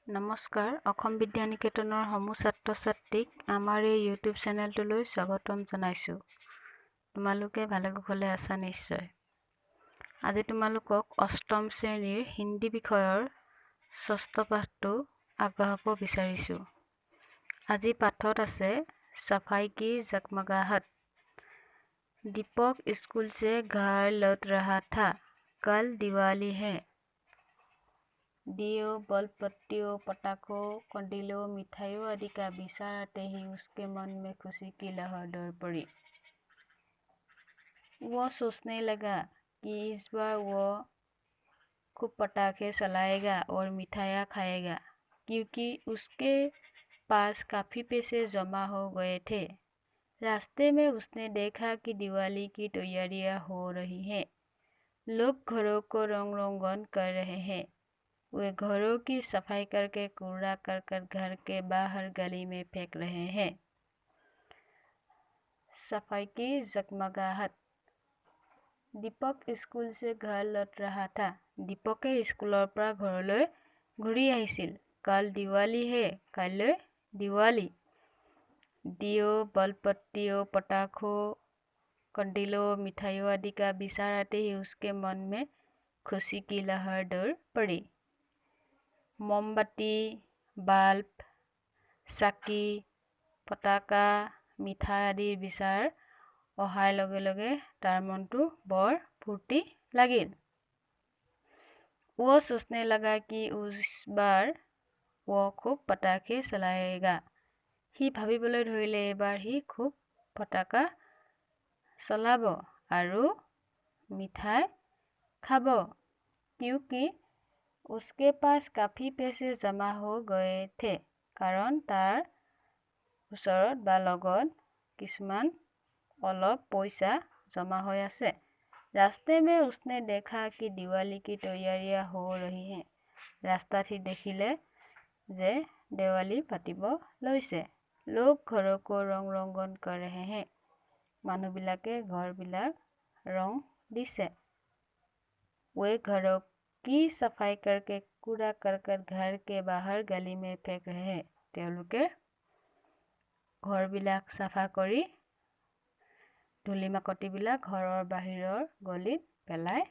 নমস্কাৰ অসম বিদ্যানিকেতনৰ সমূহ ছাত্ৰ ছাত্ৰীক আমাৰ এই ইউটিউব চেনেলটোলৈ স্বাগতম জনাইছোঁ। তোমালোকে ভালে কুশলে আছা নিশ্চয়। আজি তোমালোকক অষ্টম শ্ৰেণীৰ হিন্দী বিষয়ৰ ষষ্ঠ পাঠটো আগবঢ়াব বিচাৰিছোঁ। আজি পাঠত আছে सफाई की जगमगाहट। दीपक स्कूल से घर लौट रहा था। कल दिवाली है। दियो बल्ब बत्तियों पटाखों कंडीलों मिठाइयों आदि का विचार आते ही उसके मन में खुशी की लहर दौड़ पड़ी। वो सोचने लगा कि इस बार वो खूब पटाखे चलाएगा और मिठाइयाँ खाएगा, क्योंकि उसके पास काफ़ी पैसे जमा हो गए थे। रास्ते में उसने देखा कि दिवाली की तैयारियां हो रही हैं। लोग घरों को रंग रोगन कर रहे हैं। वे घरों की सफाई करके कूड़ा करकट घर के बाहर गली में फेंक रहे हैं। सफाई की जगमगाहट। दीपक स्कूल से घर लौट रहा था। दीपके स्कूলৰ পৰা ঘৰলৈ ঘূৰি আহিছিল। কাল দিৱালী হে, কাইলৈ দিৱালী। दियो बल्ब बत्तियों पटाखों कंडीलों मिठाइयों आदि का विचार आते ही उसके मन में खुशी की लहर दौड़ पड़ी। मोमबत्ती बाल्ब चाकी पटाका मिठाई आदिर विचार অহাৰ লগে লগে তাৰ মনটো বৰ ফূৰ্তি লাগিল। वो सोचने लगा कि उस बार वो खूब पटाखे चलाएगा। ही भाबिবলৈ ধৰিলে এবাৰ ही खूब पटाखा चलाब আৰু मिठाई खाब, क्योंकि उसके पास काफी पैसे जमा हो गए थे। कारण তাৰ ওচৰত বা লগত কিছুমান অলপ পইচা जमा হৈ আছে। रास्ते में उसने देखा कि दिवाली की तैयारियां हो रही हैं। रास्तात ही দেখিলে যে देवाली पातिब লৈছে। लोग घरों को रंग रोगन कर रहे हैं। মানুহ বিলাকে ঘৰ বিলাক ৰং দিছে। वे घरों की सफाई करके कूड़ा करकट घर के बाहर गली में फेंक रहे हैं। তেওঁলোকে ঘৰ বিলাক চাফা কৰি ধূলি মাকতি বিলাক ঘৰৰ বাহিৰৰ গলিত পেলাই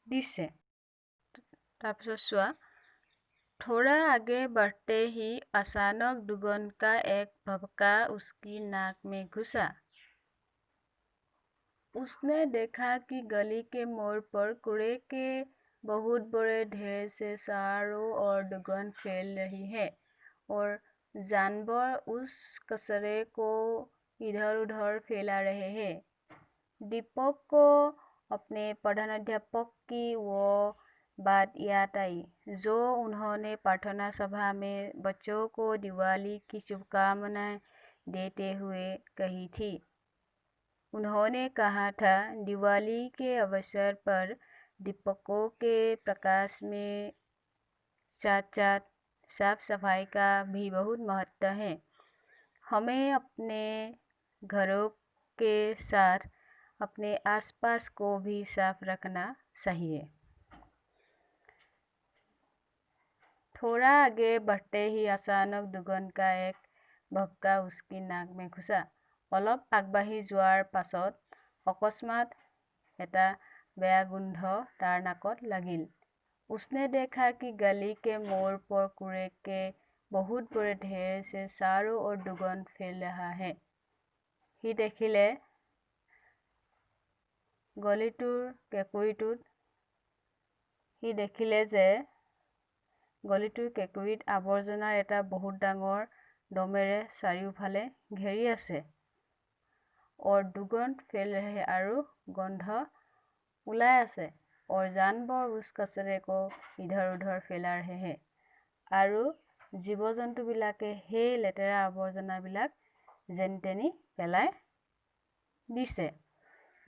দিছে। তাৰপিছত চোৱা, थोड़ा आगे बढ़ते ही अचानक दुगन का एक भभका उसकी नाक में घुसा। उसने देखा कि गली के मोड़ पर कूड़े के बहुत बड़े ढेर से चारों ओर दुगन फैल रही है और जानवर उस कचरे को इधर उधर फैला रहे हैं। दीपक को अपने प्रधानाध्यापक की वो बात याद आई जो उन्होंने प्रार्थना सभा में बच्चों को दिवाली की शुभकामनाएं देते हुए कही थी। उन्होंने कहा था, दिवाली के अवसर पर दीपकों के प्रकाश में साथ साथ साफ सफाई का भी बहुत महत्व है। हमें अपने घरों के साथ अपने आसपास को भी साफ रखना चाहिए। थोड़ा आगे बढ़ते ही अचानक दुगन का एक भभका उसकी नाक में घुसा। অলপ আগবাঢ়ি যোৱাৰ পাছত অকস্মাত এটা বেয়া গোন্ধ তাৰ নাকত লাগিল। उसने देखा कि गली के मोड़ पर कूड़े के बहुत बड़े ढेर से चारों ओर दुर्गंध फैल रहा है। ही দেখিলে গলিটোৰ কেঁকুৰিটোত গলিটোৰ কেঁকুৰিত আৱৰ্জনাৰ এটা বহুত ডাঙৰ দমেৰে চাৰিওফালে ঘেৰি আছে। और दुर्गंध फैल रहे আৰু গন্ধ ওলাই আছে। और जानवर उस कचरे को इधर उधर फैला रहे हैं। আৰু জীৱ জন্তু বিলাকে সেই লেতেৰা আৱৰ্জনা বিলাক যেনি তেনি পেলাই দিছে।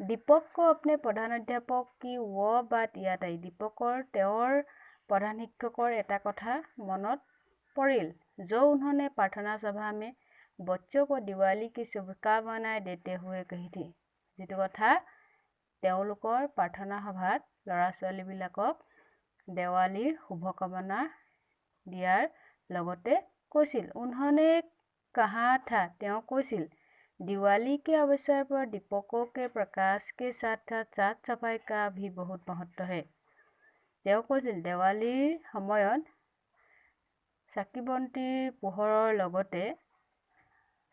दीपक को अपने प्रधानाध्यापक की वो बात याद आई। दीपকৰ তেওঁৰ प्रधान शिक्षকৰ এটা কথা মনত পৰিল जो उन्होंने प्रार्थना सभा में बच्चों को दिवाली की शुभकामनाएं देते हुए कही थी। যিটো কথা তেওঁলোকৰ প্ৰাৰ্থনা সভাত ল'ৰা ছোৱালী বিলাকক দেৱালীৰ শুভকামনা দিয়াৰ লগতে কৈছিল उन्होंने कहा था তেওঁ কৈছিল दिवाली के अवसर पर दीपकों के प्रकाश के साथ साफ सफाई का भी बहुत महत्व है। তেওঁ কৈছিল দেৱালীৰ সময়ত চাকি বন্তিৰ পোহৰৰ লগতে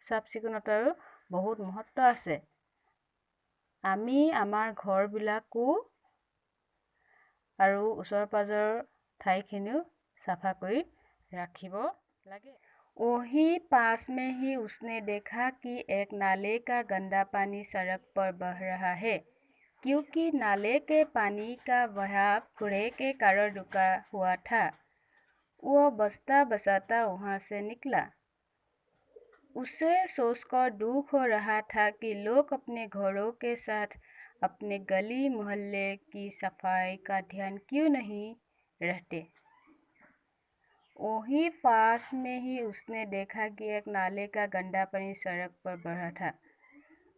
চাফ চিকুণতাৰো বহুত महत्व আছে। আমি আমাৰ ঘৰবিলাকো আৰু ওচৰ পাজৰ ঠাইখিনিও চাফা কৰি ৰাখিব লাগে। वही पास में ही उसने देखा कि एक नाले का गंदा पानी सड़क पर बह रहा है, क्योंकि नाले के पानी का बहाव कूड़े के कारण रुका हुआ था। वो बसता बसाता वहाँ से निकला। उसे सोचकर दुख हो रहा था कि लोग अपने घरों के साथ अपने गली मोहल्ले की सफाई का ध्यान क्यों नहीं रखते। वहीं पास में ही उसने देखा कि एक नाले का गंदा पानी सड़क पर बहा था।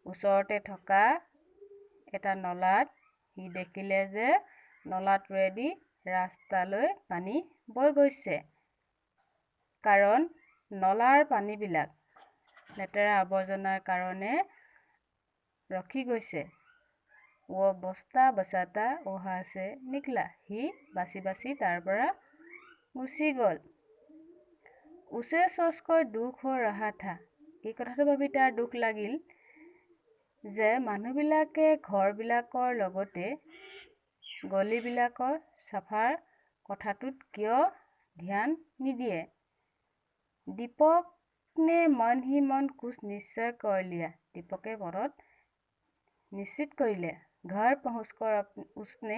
ওচৰতে থকা এটা নলাত সি দেখিলে যে নলাটোৱেদি ৰাস্তালৈ পানী বৈ গৈছে। কাৰণ নলাৰ পানীবিলাক লেতেৰা আৱৰ্জনাৰ কাৰণে ৰখি গৈছে। वो बस्ता बसाता वहाँ से निकला। সি বাচি বাচি তাৰ পৰা গুচি গ'ল। उसे सोचकर दुख हो रहा था। এই কথাটো ভাবি তাৰ দুখ লাগিল যে মানুহবিলাকে ঘৰবিলাকৰ লগতে গলিবিলাকৰ চাফাৰ কথাটোত কিয় ধ্যান নিদিয়ে। दीपक ने मन ही मन कुछ निश्चय कर लिया। दीपके मনত निश्चित কৰিলে। घर पहुँचकर उसने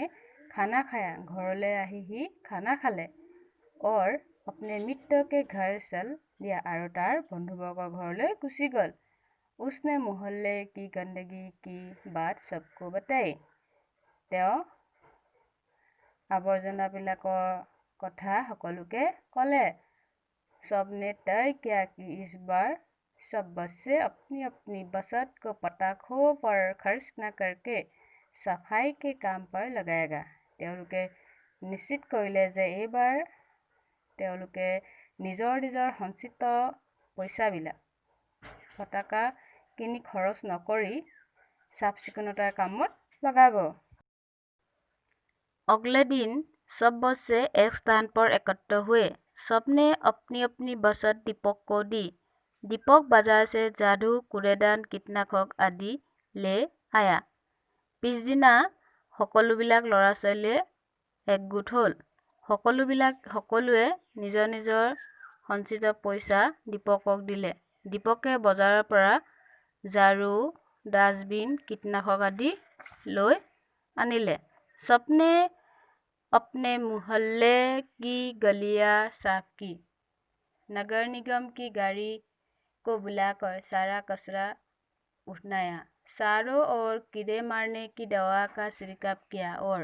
खाना खाया। घरলৈ आহি ही खाना खाले और अपने मित्र के घर चल दिया और तार बंधुवर्गर घरলৈ गुচি गल। उसने मोहल्ले की गंदगी की बात सबको बताई। তেওঁ আৱৰ্জনাবিলাকৰ কথা সকলোকে ক'লে। सबने तय किया कि इस बार सब बच्चे अपनी अपनी बचत को पटाखों पर खर्च न करके सफाई के काम पर लगाएगा। তেওঁলোকে নিশ্চিত কৰিলে যে এইবাৰ তেওঁলোকে নিজৰ নিজৰ সঞ্চিত পইচাবিলাক পতাকা কিনি খৰচ নকৰি চাফ চিকুণতাৰ কামত लगाब। अगले दिन सब बच्चे एक स्थान पर एकत्र हुए। सबने अपनी अपनी बचत दीपक को दी। दीपक बाजार से जादू कूड़ेदान कीटनाशक आदि ले आया। पिछदिना সকলোবিলাক ল'ৰা ছোৱালীয়ে একগোট হ'ল। সকলোৱে নিজৰ নিজৰ সঞ্চিত পইচা দীপকক দিলে। দীপকে বজাৰৰ পৰা ঝাৰু, ডাষ্টবিন, কীটনাশক আদি লৈ আনিলে। सबने अपने मोहल्ले की गलियां साफ की। नगर निगम की गाड़ी को बुलाकर सारा कचरा उठाया। चारों ओर कीड़े मारने की दवा का छिड़काव किया और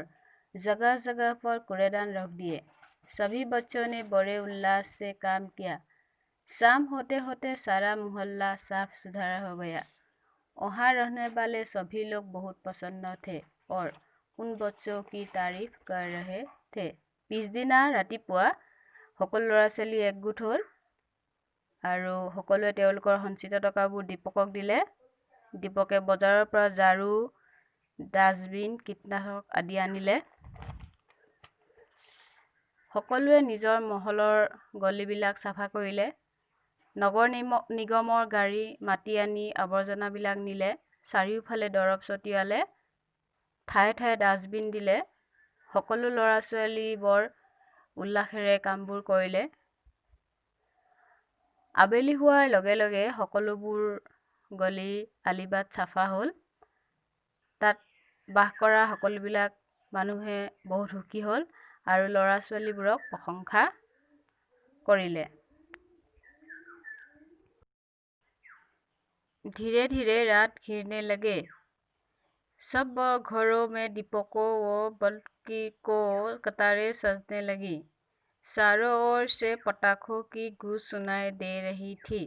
जगह जगह पर कूड़ेदान रख दिए। सभी बच्चों ने बड़े उल्लास से काम किया। शाम होते होते सारा मोहल्ला साफ सुथरा हो गया। वहाँ रहने वाले सभी लोग बहुत प्रसन्न थे और उन बच्चों की तारीफ कर रहे थे। पिछदिना ৰাতিপুৱা সকলো ল'ৰা ছোৱালী একগোট হ'ল আৰু সকলোৱে তেওঁলোকৰ সঞ্চিত টকাবোৰ দীপকক দিলে। দীপকে বজাৰৰ পৰা ঝাৰু, ডাষ্টবিন, কীটনাশক আদি আনিলে। সকলোৱে নিজৰ মহলৰ গলিবিলাক চাফা কৰিলে। নগৰ নিগমৰ গাড়ী মাতি আনি আৱৰ্জনাবিলাক নিলে। চাৰিওফালে দৰৱ ছটিয়ালে। ঠায়ে ঠায়ে ডাষ্টবিন দিলে। সকলো ল'ৰা ছোৱালী বৰ উল্লাসেৰে কামবোৰ কৰিলে। আবেলি হোৱাৰ লগে লগে সকলোবোৰ গলি আলিবাট চাফা হ'ল। তাত বাস কৰা সকলোবিলাক মানুহে বহুত সুখী হ'ল আৰু ল'ৰা ছোৱালীবোৰক প্ৰশংসা কৰিলে। धीरे धीरे रात घिरने लगे। सब घरों में दीपकों व बल्ब को कतारें सजने लगी। चारों ओर से पटाखों की गूंज सुनाई दे रही थी।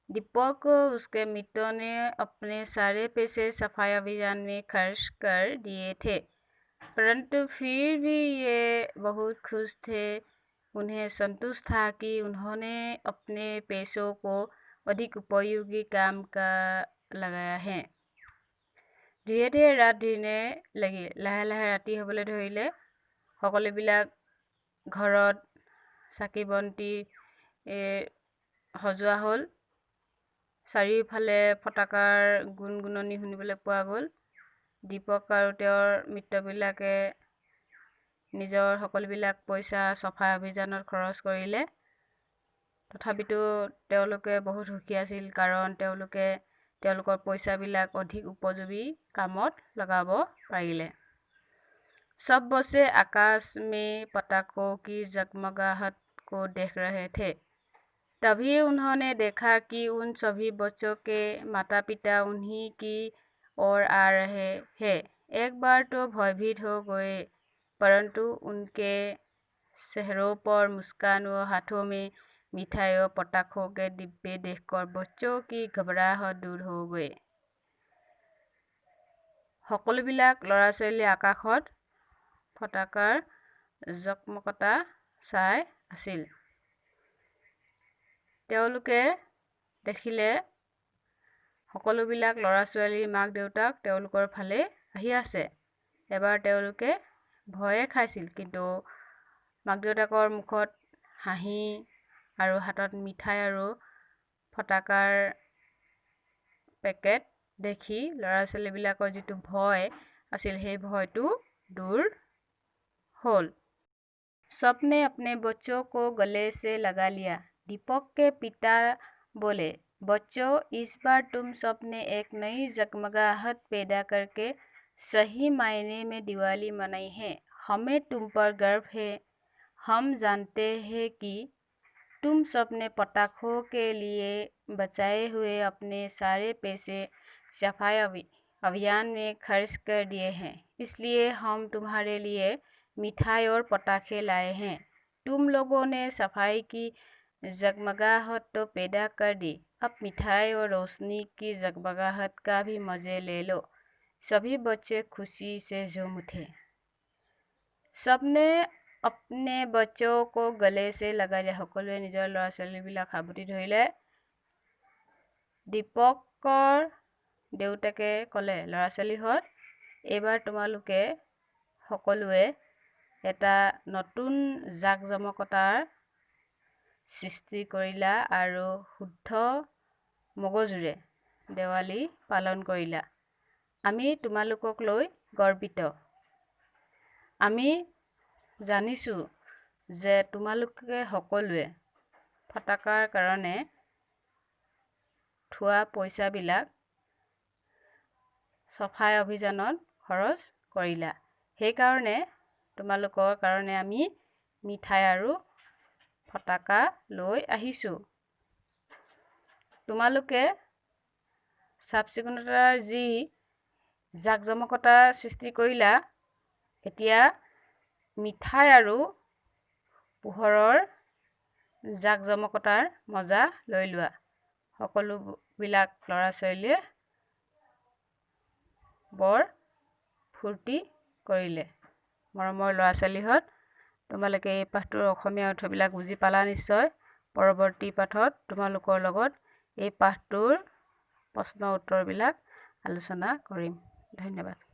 दीपक उसके मित्रों ने अपने सारे पैसे सफाई अभियान में खर्च कर दिए थे, परंतु फिर भी ये बहुत खुश थे। उन्हें संतुष्ट था कि उन्होंने अपने पैसों को अधिक उपयोगी काम का लगाया है। धीरे ধীৰে ৰাত দিনে লাগিল। লাহে লাহে ৰাতি হ'বলৈ ধৰিলে। সকলোবিলাক ঘৰত চাকি বন্তি সজোৱা হ'ল। চাৰিওফালে ফটাকাৰ গুণগুণনি শুনিবলৈ পোৱা গ'ল। দীপক আৰু তেওঁৰ মিত্ৰবিলাকে নিজৰ সকলোবিলাক পইচা চফাই অভিযানত খৰচ কৰিলে। তথাপিতো তেওঁলোকে বহুত সুখী আছিল, কাৰণ তেওঁলোকৰ পইচাবিলাক অধিক উপযোগী কামত লগাব পাৰিলে। सब बसे आकाश में पटाखों की जगमगाहट को देख रहे थे। तभी उन्होंने देखा कि उन सभी बच्चों के माता पिता उन्हीं की ओर आ रहे हैं। एक बार तो भयभीत हो गए, परंतु उनके चेहरों पर मुस्कान और हाथों में मिठाई और पटाखों के डिब्बे देखकर बच्चों की घबराहट दूर हो गए। সকলোবিলাক ল'ৰা ছোৱালী আকাশত ফটাকাৰ জকমকতা চাই আছিল। তেওঁলোকে দেখিলে সকলোবিলাক ল'ৰা ছোৱালীৰ মাক দেউতাক তেওঁলোকৰ ফালে আহি আছে। এবাৰ তেওঁলোকে ভয়ে খাইছিল, কিন্তু মাক দেউতাকৰ মুখত হাঁহি আৰু হাতত মিঠাই আৰু ফটাকাৰ পেকেট দেখি ল'ৰা ছোৱালীবিলাকৰ যিটো ভয় আছিল, সেই ভয়টো दूर होल। सबने अपने बच्चों को गले से लगा लिया। दीपक के पिता बोले, बच्चों, इस बार तुम सबने एक नई जगमगाहट पैदा करके सही मायने में दिवाली मनाई है। हमें तुम पर गर्व है। हम जानते हैं कि तुम सबने पटाखों के लिए बचाए हुए अपने सारे पैसे सफाई अभियान में खर्च कर दिए हैं। इसलिए हम तुम्हारे लिए मिठाई और पटाखे लाए हैं। तुम लोगों ने सफाई की जगमगाहट तो पैदा कर दी, अब मिठाई और रोशनी की जगमगाहट का भी मजे ले लो। सभी बच्चे खुशी से झूम उठे। सबने अपने बच्चों को गले से लगा लिया। সকলোৱে নিজৰ ল'ৰা ছোৱালীবিলাক সাৱটি ধৰিলে। দীপকৰ দেউতাকে ক'লে, ল'ৰা ছোৱালীহঁত, এইবাৰ তোমালোকে সকলোৱে এটা নতুন জাকজমকতাৰ সৃষ্টি কৰিলা আৰু শুদ্ধ মগজুৰে দেৱালী পালন কৰিলা। আমি তোমালোকক লৈ গৰ্বিত। আমি জানিছোঁ যে তোমালোকে সকলোৱে ফটাকাৰ কাৰণে থোৱা পইচাবিলাক চফাই অভিযানত খৰচ কৰিলা। সেইকাৰণে তোমালোকৰ কাৰণে আমি মিঠাই আৰু ফটাকা লৈ আহিছোঁ। তোমালোকে চাফ চিকুণতাৰ যি জাকজমকতা সৃষ্টি কৰিলা, এতিয়া মিঠাই আৰু পোহৰৰ জাকজমকতাৰ মজা লৈ লোৱা। সকলোবিলাক ল'ৰা ছোৱালীয়ে বৰ ফূৰ্তি কৰিলে। মৰমৰ ল'ৰা ছোৱালীহঁত, তোমালোকে এই পাঠটোৰ অসমীয়া অৰ্থবিলাক বুজি পালা নিশ্চয়। পৰৱৰ্তী পাঠত তোমালোকৰ লগত এই পাঠটোৰ প্ৰশ্ন উত্তৰবিলাক আলোচনা কৰিম। ধন্যবাদ।